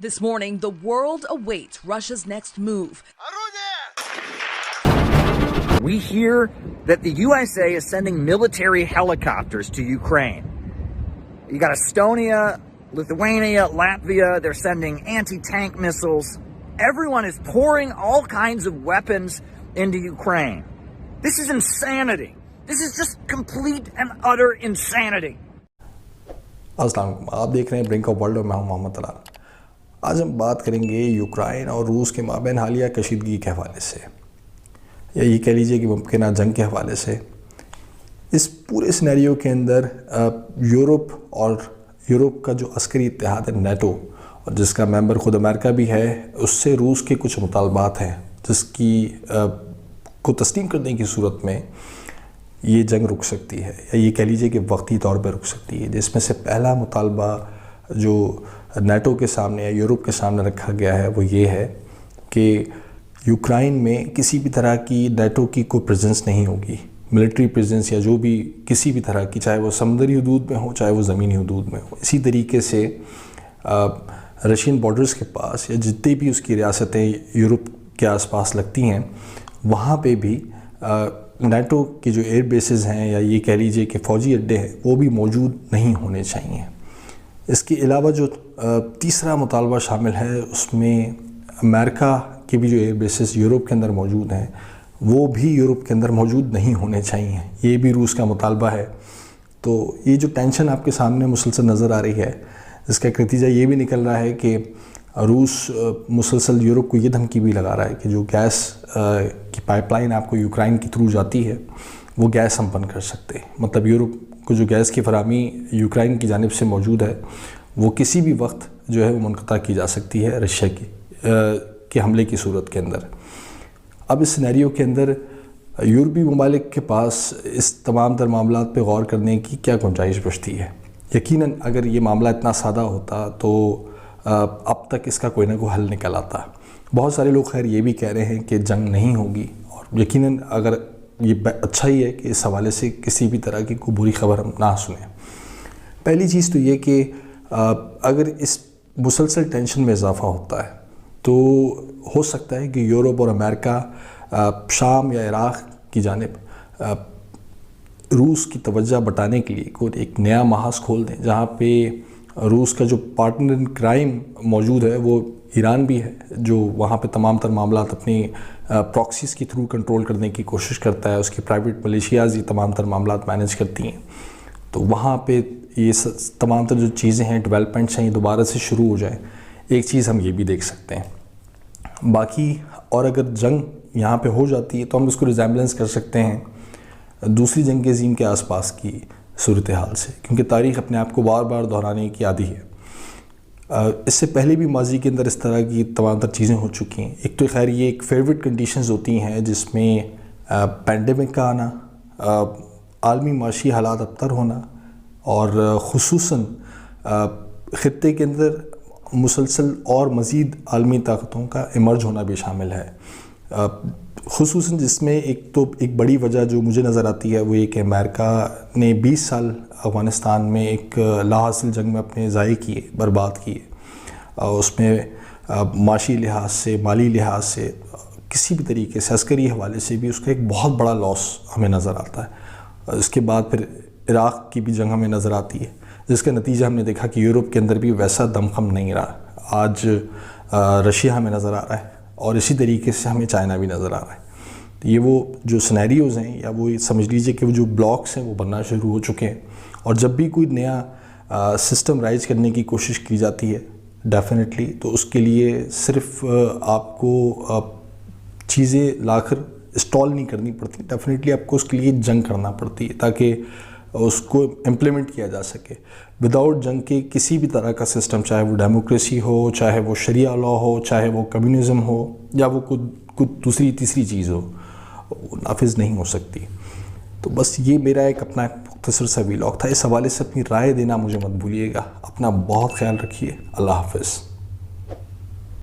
This morning, the world awaits Russia's next move. We hear that the USA is sending military helicopters to Ukraine. You got Estonia, Lithuania, Latvia, they're sending anti-tank missiles. Everyone is pouring all kinds of weapons into Ukraine. This is insanity. This is just complete and utter insanity. अस्सलाम वालेकुम, आप देख रहे हैं brink of world और मैं हूं मोहम्मद तलाल। आज हम बात करेंगे यूक्रेन और रूस के माबैन हालिया कशीदगी के हवाले से, या ये कह लीजिए कि मुमकिन जंग के हवाले से। इस पूरे सिनेरियो के अंदर यूरोप का जो अस्करी इत्तेहाद है नेटो, और जिसका मेंबर ख़ुद अमेरिका भी है, उससे रूस के कुछ मुतालबात हैं जिसकी को तस्लीम करने की सूरत में ये जंग रुक सकती है, या ये कह लीजिए कि वक्ती तौर पर रुक सकती है। जिसमें से पहला मुतालबा जो नेटो के सामने या यूरोप के सामने रखा गया है वो ये है कि यूक्रेन में किसी भी तरह की नेटो की कोई प्रेजेंस नहीं होगी, मिलिट्री प्रेजेंस या जो भी किसी भी तरह की, चाहे वो समुद्री हदूद में हो चाहे वो ज़मीनी हदूद में हो। इसी तरीके से रशियन बॉर्डर्स के पास या जितनी भी उसकी रियासतें यूरोप के आसपास लगती हैं, वहाँ पे भी नेटो की जो एयर बेसेस हैं या ये कह लीजिए कि फ़ौजी अड्डे हैं वो भी मौजूद नहीं होने चाहिए। इसके अलावा जो तीसरा मुतालबा शामिल है उसमें अमेरिका के भी जो एयर बेसेस यूरोप के अंदर मौजूद हैं वो भी यूरोप के अंदर मौजूद नहीं होने चाहिए, ये भी रूस का मुतालबा है। तो ये जो टेंशन आपके सामने मुसलसल नज़र आ रही है, इसका एक नतीजा ये भी निकल रहा है कि रूस मुसलसल यूरोप को ये धमकी भी लगा रहा है कि जो गैस की पाइपलाइन आपको यूक्रेन के थ्रू जाती है वो गैस हम बंद कर सकते हैं। मतलब यूरोप को जो गैस की फराहमी यूक्रेन की जानिब से मौजूद है वो किसी भी वक्त जो है वो मुनक़ता की जा सकती है रशिया के हमले की सूरत के अंदर। अब इस सिनेरियो के अंदर यूरोपीय ममालिक के पास इस तमाम तर मामलात पे गौर करने की क्या गुंजाइश बचती है। यकीनन अगर ये मामला इतना सादा होता तो अब तक इसका कोई ना कोई हल निकल आता। बहुत सारे लोग खैर ये भी कह रहे हैं कि जंग नहीं होगी, और यकीनन अगर ये अच्छा ही है कि इस हवाले से किसी भी तरह की कोई बुरी खबर हम ना सुने। पहली चीज़ तो ये कि अगर इस मुसलसल टेंशन में इजाफ़ा होता है तो हो सकता है कि यूरोप और अमेरिका शाम या इराक़ की जानिब रूस की तवज्जो बटाने के लिए कोई एक नया महाज खोल दें, जहाँ पे रूस का जो पार्टनर इन क्राइम मौजूद है वो ईरान भी है, जो वहाँ पे तमाम तर मामलात अपनी प्रॉक्सीज़ के थ्रू कंट्रोल करने की कोशिश करता है। उसकी प्राइवेट मलेशियाज़ ये तमाम तर मामलात मैनेज करती हैं। तो वहाँ पे ये तमाम तर जो चीज़ें हैं, डेवलपमेंट्स हैं, ये दोबारा से शुरू हो जाए। एक चीज़ हम ये भी देख सकते हैं। बाकी और अगर जंग यहाँ पे हो जाती है तो हम इसको रिजेम्बलेंस कर सकते हैं दूसरी जंग अज़ीम के आसपास की सूरत हाल से, क्योंकि तारीख़ अपने आप को बार बार दोहराने की आदी है। इससे पहले भी माजी के अंदर इस तरह की तमाम तर चीज़ें हो चुकी हैं। एक तो खैर ये एक फेवरेट कंडीशंस होती हैं जिसमें पैंडेमिक का आना, आलमी माशी हालात अबतर होना, और ख़ुसूसन ख़ित्ते के अंदर मुसलसल और मज़ीद आलमी ताकतों का इमर्ज होना भी शामिल है। ख़ुसूसन जिसमें एक बड़ी वजह जो मुझे नज़र आती है वो ये कि अमेरिका ने 20 साल अफ़गानिस्तान में एक लाहासिल जंग में अपने ज़ाय किए, बर्बाद किए। उसमें माशी लिहाज से, माली लिहाज से, किसी भी तरीके से अस्करी हवाले से भी उसका एक बहुत बड़ा लॉस हमें नज़र आता है। इसके बाद फिर इराक़ की भी जंग हमें नज़र आती है, जिसका नतीजा हमने देखा कि यूरोप के अंदर भी वैसा दमखम नहीं रहा। आज रशिया हमें नज़र आ रहा है और इसी तरीके से हमें चाइना भी नज़र आ रहा है। तो ये वो जो सिनेरियोज़ हैं, या वो समझ लीजिए कि वो जो ब्लॉक्स हैं वो बनना शुरू हो चुके हैं। और जब भी कोई नया सिस्टम राइज करने की कोशिश की जाती है डेफिनेटली, तो उसके लिए सिर्फ आपको चीज़ें लाकर इंस्टॉल नहीं करनी पड़ती, डेफिनेटली आपको उसके लिए जंग करना पड़ती है ताकि उसको इम्प्लीमेंट किया जा सके। विदाउट जंग के किसी भी तरह का सिस्टम, चाहे वो डेमोक्रेसी हो, चाहे वो शरिया लॉ हो, चाहे वो कम्युनिज़म हो, या वो कुछ दूसरी तीसरी चीज़ हो, नाफिज नहीं हो सकती। तो बस ये मेरा एक अपना मुख्तसर सा व्लॉग था। इस हवाले से अपनी राय देना मुझे मत भूलिएगा। अपना बहुत ख्याल रखिए। अल्लाह हाफ़िज़।